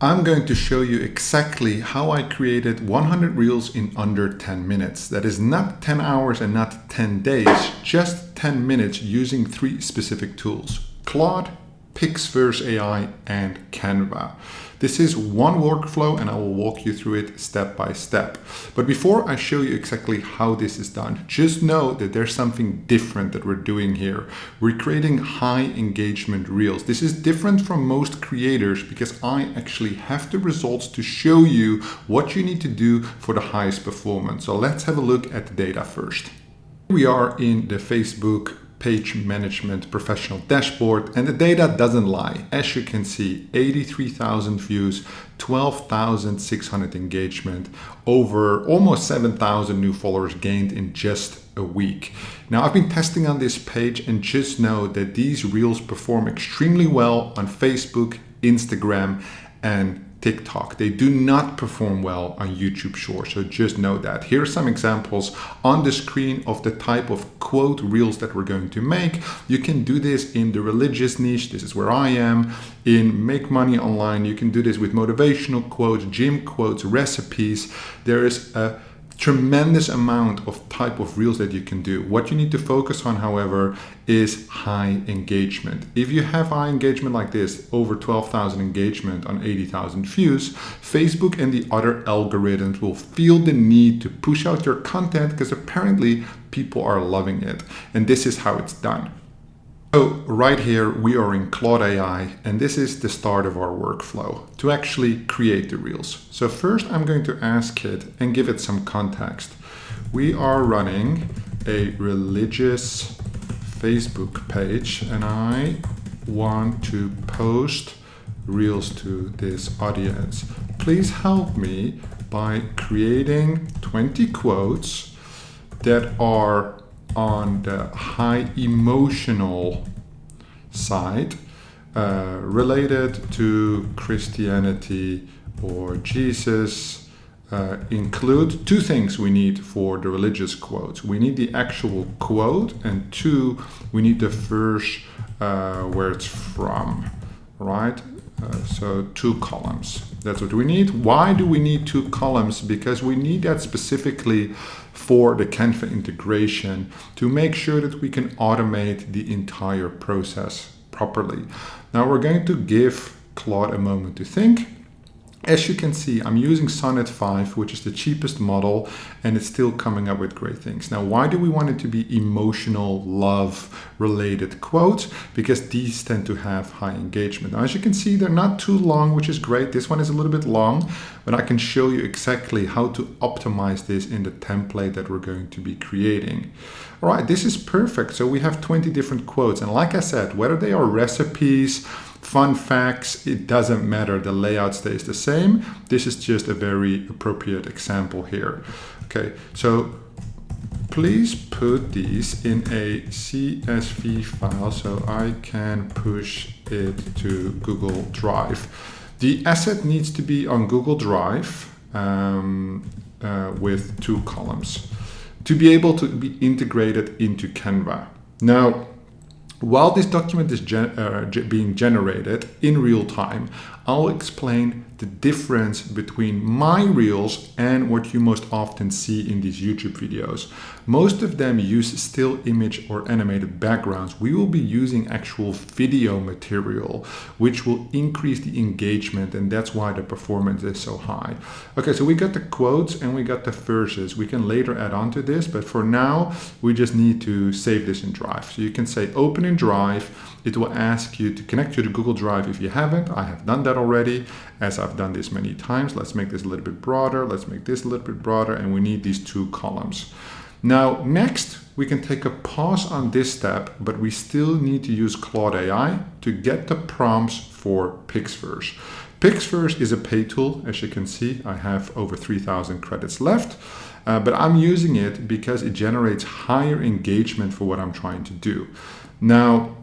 I'm going to show you exactly how I created 100 reels in under 10 minutes. That is not 10 hours and not 10 days, just 10 minutes using 3 specific tools: Claude, Pixverse AI, and Canva. This is one workflow and I will walk you through it step by step. But before I show you exactly how this is done, just know that there's something different that we're doing here. We're creating high engagement reels. This is different from most creators because I actually have the results to show you what you need to do for the highest performance. So let's have a look at the data first. We are in the Facebook page management professional dashboard, and the data doesn't lie. As you can see, 83,000 views, 12,600 engagement, over almost 7,000 new followers gained in just a week. Now, I've been testing on this page and just know that these reels perform extremely well on Facebook, Instagram, and TikTok. They do not perform well on YouTube Shorts, so just know that. Here are some examples on the screen of the type of quote reels that we're going to make. You can do this in the religious niche. This is where I am. In Make Money Online, you can do this with motivational quotes, gym quotes, recipes. There is a tremendous amount of type of reels that you can do. What you need to focus on, however, is high engagement. If you have high engagement like this, over 12,000 engagement on 80,000 views, Facebook and the other algorithms will feel the need to push out your content because apparently people are loving it. And this is how it's done. So right here, we are in Claude AI, and this is the start of our workflow to actually create the reels. So first I'm going to ask it and give it some context. We are running a religious Facebook page and I want to post reels to this audience. Please help me by creating 20 quotes that are on the high emotional side related to Christianity or Jesus. Include 2 things we need for the religious quotes. We need the actual quote, and 2, we need the verse where it's from, right? So 2 columns. That's what we need. Why do we need 2 columns? Because we need that specifically for the Canva integration to make sure that we can automate the entire process properly. Now we're going to give Claude a moment to think. As you can see, I'm using Sonnet 5, which is the cheapest model, and it's still coming up with great things. Now, why do we want it to be emotional, love-related quotes? Because these tend to have high engagement. Now, as you can see, they're not too long, which is great. This one is a little bit long, but I can show you exactly how to optimize this in the template that we're going to be creating. All right, this is perfect. So we have 20 different quotes. And like I said, whether they are recipes, fun facts, it doesn't matter. The layout stays the same. This is just a very appropriate example here. Okay, so please put these in a CSV file so I can push it to Google Drive. The asset needs to be on Google Drive with 2 columns to be able to be integrated into Canva. Now, while this document is being generated in real time, I'll explain the difference between my reels and what you most often see in these YouTube videos. Most of them use still image or animated backgrounds. We will be using actual video material, which will increase the engagement, and that's why the performance is so high. Okay, so we got the quotes and we got the verses. We can later add on to this, but for now, we just need to save this in Drive. So you can say open in Drive. It will ask you to connect you to Google Drive if you haven't. I have done that already, as I've done this many times. Let's make this a little bit broader. Let's make this a little bit broader, and we need these 2 columns. Now, next, we can take a pause on this step, but we still need to use Claude AI to get the prompts for Pixverse. Pixverse is a pay tool. As you can see, I have over 3,000 credits left, but I'm using it because it generates higher engagement for what I'm trying to do. Now,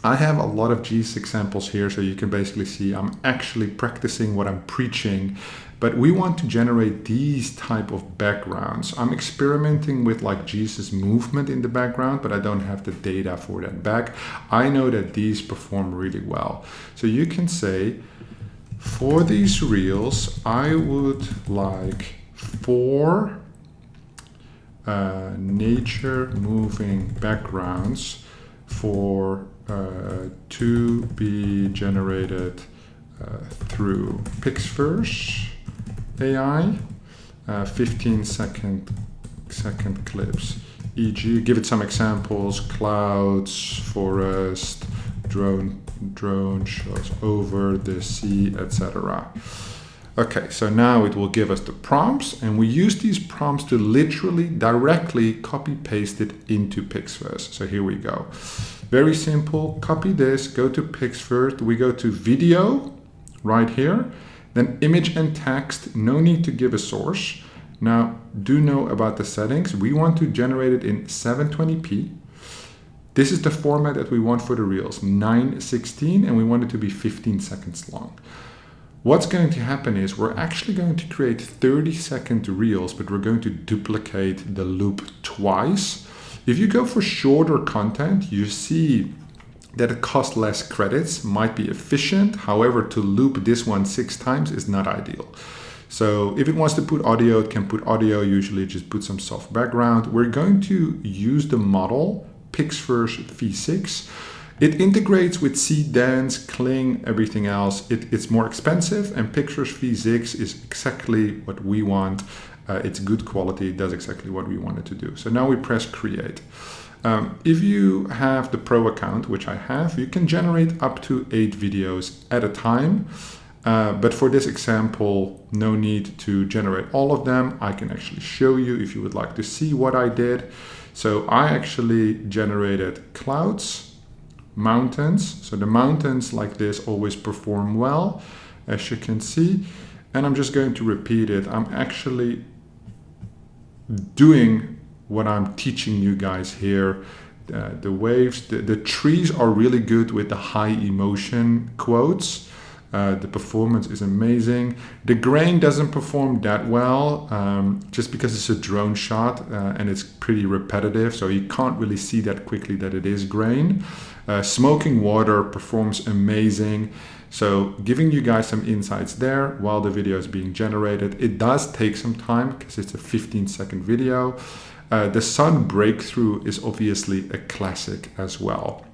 I have a lot of Dijs examples here, so you can basically see I'm actually practicing what I'm preaching, but we want to generate these type of backgrounds. I'm experimenting with like Jesus' movement in the background, but I don't have the data for that back. I know that these perform really well. So you can say For these reels, I would like 4 nature moving backgrounds to be generated through Pixverse AI, 15-second clips. E.g., give it some examples: clouds, forest, drone shows over the sea, etc. Okay, so now it will give us the prompts, and we use these prompts to literally directly copy paste it into Pixverse. So here we go. Very simple. Copy this, go to Pixverse, we go to video right here, then image and text. No need to give a source. Now, do know about the settings. We want to generate it in 720p. This is the format that we want for the reels, 9:16, and we want it to be 15 seconds long. What's going to happen is we're actually going to create 30-second reels, but we're going to duplicate the loop twice. If you go for shorter content, you see that it costs less credits, might be efficient. However, to loop this one 6 times is not ideal. So if it wants to put audio, it can put audio. Usually just put some soft background. We're going to use the model Pixverse V6. It integrates with Dance, Kling, everything else. It's more expensive, and Pixverse V6 is exactly what we want. It's good quality, it does exactly what we want it to do. So now we press create. If you have the Pro account, which I have, you can generate up to 8 videos at a time. But for this example, no need to generate all of them. I can actually show you if you would like to see what I did. So I actually generated clouds, mountains. So the mountains like this always perform well, as you can see. And I'm just going to repeat it. I'm actually doing what I'm teaching you guys here. The waves, the trees are really good with the high emotion quotes. The performance is amazing. The grain doesn't perform that well, just because it's a drone shot and it's pretty repetitive, so you can't really see that quickly that it is grain. Smoking water performs amazing. So giving you guys some insights there while the video is being generated. It does take some time because it's a 15-second video. The sun breakthrough is obviously a classic as well,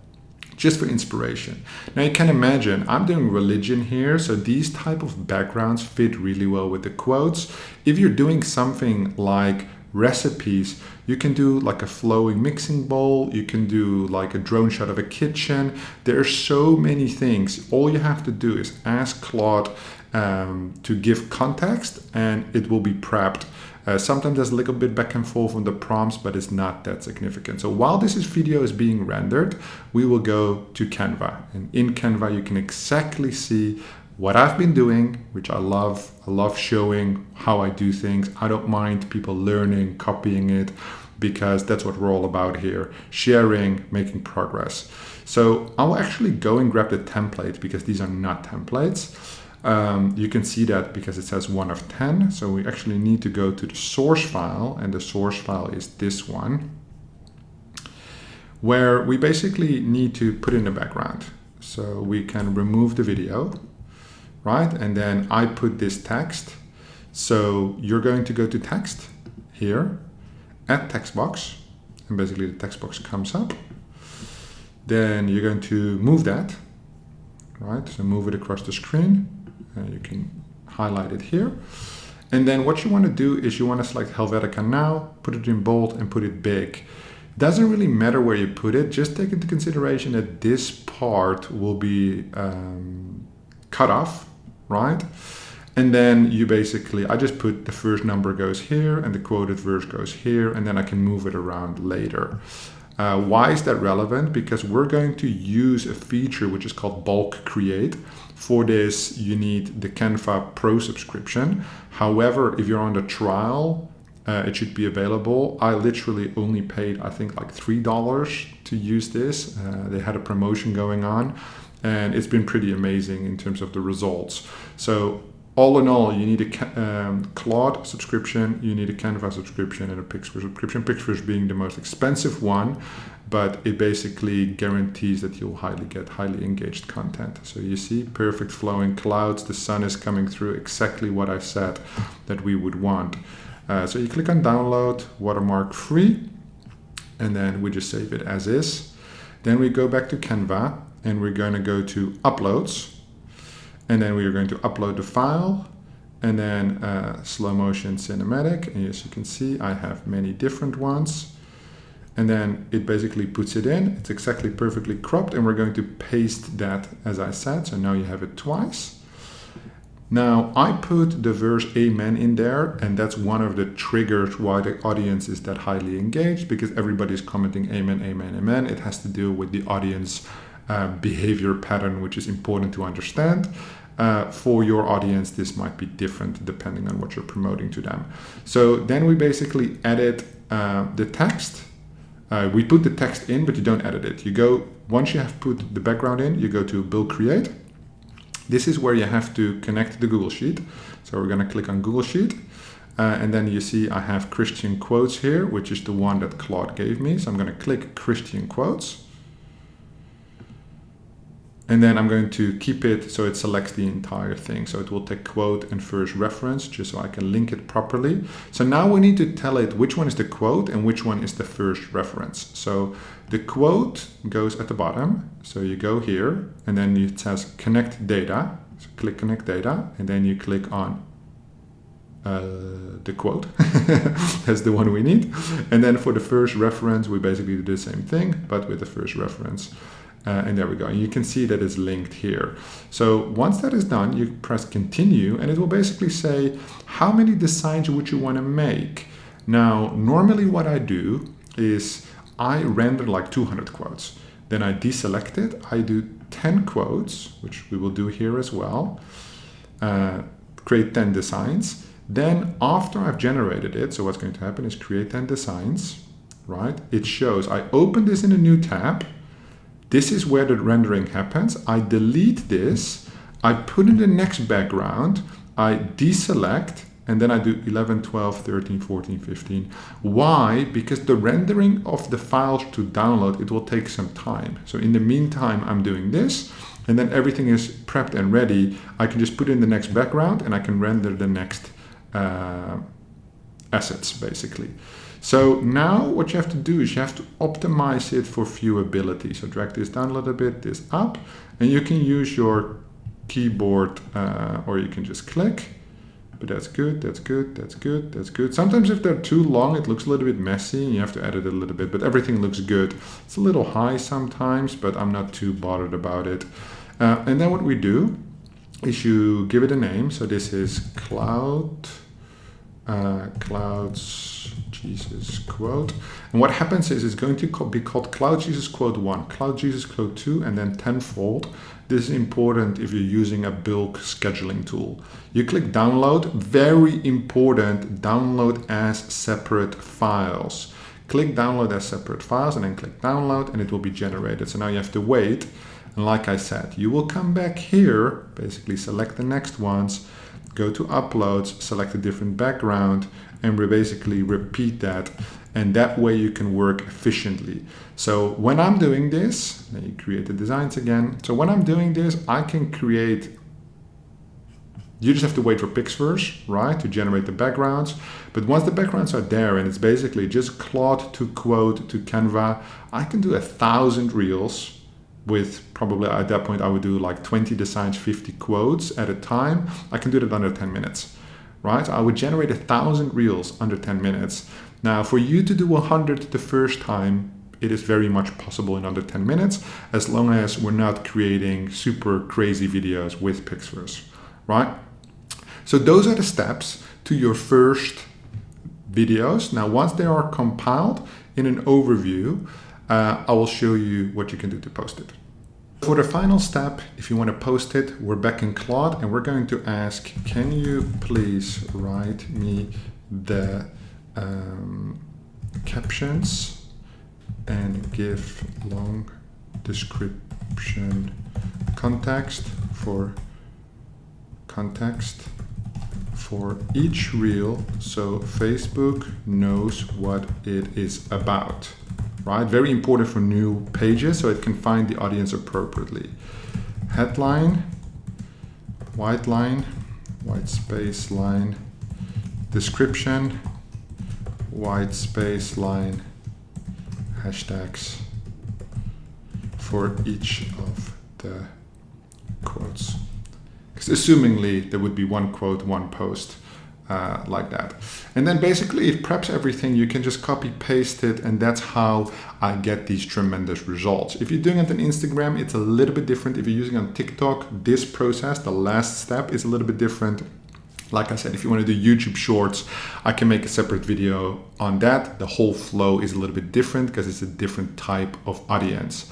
just for inspiration. Now you can imagine I'm doing religion here, so these type of backgrounds fit really well with the quotes. If you're doing something like recipes, you can do like a flowing mixing bowl, you can do like a drone shot of a kitchen. There are so many things. All you have to do is ask Claude to give context, and it will be prepped. Sometimes there's a little bit back and forth on the prompts, but it's not that significant. So while this video is being rendered, we will go to Canva. And in Canva, you can exactly see what I've been doing, which I love. I love showing how I do things. I don't mind people learning, copying it, because that's what we're all about here. Sharing, making progress. So I'll actually go and grab the template, because these are not templates. You can see that because it says 1 of 10. So we actually need to go to the source file, and the source file is this one, where we basically need to put in a background. So we can remove the video, right? And then I put this text. So you're going to go to text here, add text box, and basically the text box comes up. Then you're going to move that, right? So move it across the screen. You can highlight it here. And then what you want to do is you want to select Helvetica now, put it in bold and put it big. Doesn't really matter where you put it. Just take into consideration that this part will be cut off, right? And then you basically, I just put the first number goes here and the quoted verse goes here, and then I can move it around later. Why is that relevant? Because we're going to use a feature which is called bulk create. For this, you need the Canva Pro subscription. However, if you're on the trial, it should be available. I literally only paid, I think, like $3 to use this. They had a promotion going on, and it's been pretty amazing in terms of the results. So all in all, you need a Claude subscription, you need a Canva subscription, and a Pixverse subscription. Pixverse being the most expensive one, but it basically guarantees that you'll get highly engaged content. So you see perfect flowing clouds, the sun is coming through, exactly what I said that we would want. So you click on download, watermark free, and then we just save it as is. Then we go back to Canva and we're going to go to uploads, and then we are going to upload the file, and then slow motion cinematic. And as you can see, I have many different ones. And then it basically puts it in. It's exactly perfectly cropped, and we're going to paste that as I said. So now you have it twice. Now I put the verse amen in there, and that's one of the triggers why the audience is that highly engaged, because everybody's commenting amen, amen, amen. It has to do with the audience behavior pattern, which is important to understand. For your audience, this might be different depending on what you're promoting to them. So then we basically edit the text. We put the text in, but you don't edit it. You go, once you have put the background in, you go to Build Create. This is where you have to connect the Google Sheet. So we're going to click on Google Sheet. And then you see I have Christian quotes here, which is the one that Claude gave me. So I'm going to click Christian quotes. And then I'm going to keep it so it selects the entire thing. So it will take quote and first reference, just so I can link it properly. So now we need to tell it which one is the quote and which one is the first reference. So the quote goes at the bottom. So you go here, and then it says connect data. So click connect data, and then you click on the quote. That's the one we need. And then for the first reference, we basically do the same thing, but with the first reference. And there we go. And you can see that it's linked here. So once that is done, you press continue, and it will basically say, how many designs would you want to make? Now, normally what I do is I render like 200 quotes. Then I deselect it. I do 10 quotes, which we will do here as well. Create 10 designs. Then after I've generated it, so what's going to happen is create 10 designs, right? It shows, I open this in a new tab. This is where the rendering happens. I delete this, I put in the next background, I deselect, and then I do 11, 12, 13, 14, 15. Why? Because the rendering of the files to download, it will take some time. So in the meantime, I'm doing this, and then everything is prepped and ready. I can just put in the next background, and I can render the next assets, basically. So now what you have to do is you have to optimize it for viewability. So drag this down a little bit, this up, and you can use your keyboard or you can just click. But that's good, that's good, that's good, that's good. Sometimes if they're too long, it looks a little bit messy and you have to edit it a little bit, but everything looks good. It's a little high sometimes, but I'm not too bothered about it. And then what we do is you give it a name. So this is Cloud's Jesus quote. And what happens is it's going to be called Cloud Jesus quote 1, Cloud Jesus quote 2, and then tenfold. This is important if you're using a bulk scheduling tool. You click download, very important, download as separate files. Click download as separate files and then click download and it will be generated. So now you have to wait. And like I said, you will come back here, basically select the next ones, go to uploads, select a different background, and we basically repeat that. And that way you can work efficiently. So when I'm doing this, then you create the designs again. So when I'm doing this, I can create, you just have to wait for Pixverse, right, to generate the backgrounds. But once the backgrounds are there and it's basically just Claude to quote to Canva, I can do 1,000 reels with probably at that point I would do like 20 designs, 50 quotes at a time. I can do that under 10 minutes, right? I would generate 1,000 reels under 10 minutes. Now for you to do 100 the first time, it is very much possible in under 10 minutes, as long as we're not creating super crazy videos with Pixverse, right? So those are the steps to your first videos. Now, once they are compiled in an overview, I will show you what you can do to post it. For the final step, if you want to post it, we're back in Claude and we're going to ask, can you please write me the captions and give long description context for context for each reel, so Facebook knows what it is about, right? Very important for new pages, so it can find the audience appropriately. Headline, white line, white space line, description, white space line, hashtags for each of the quotes. Because assumingly there would be one quote, one post like that. And then basically it preps everything. You can just copy paste it, and that's how I get these tremendous results. If you're doing it on Instagram, it's a little bit different. If you're using it on TikTok, this process, the last step, is a little bit different. Like I said, if you want to do YouTube Shorts, I can make a separate video on that. The whole flow is a little bit different because it's a different type of audience.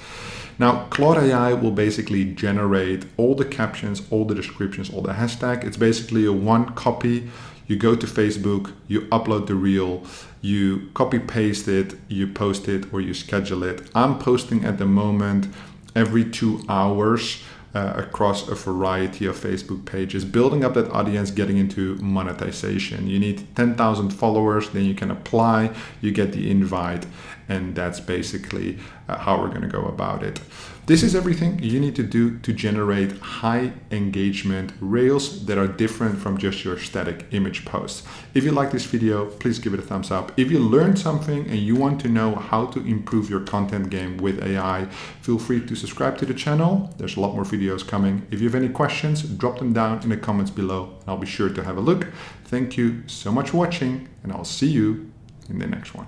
Now, Claude AI will basically generate all the captions, all the descriptions, all the hashtag. It's basically a one copy. You go to Facebook, you upload the reel, you copy paste it, you post it, or you schedule it. I'm posting at the moment every 2 hours across a variety of Facebook pages, building up that audience, getting into monetization. You need 10,000 followers, then you can apply, you get the invite, and that's basically how we're going to go about it. This is everything you need to do to generate high engagement reels that are different from just your static image posts. If you like this video, please give it a thumbs up. If you learned something and you want to know how to improve your content game with AI, feel free to subscribe to the channel. There's a lot more videos coming. If you have any questions, drop them down in the comments below. I'll be sure to have a look. Thank you so much for watching, and I'll see you in the next one.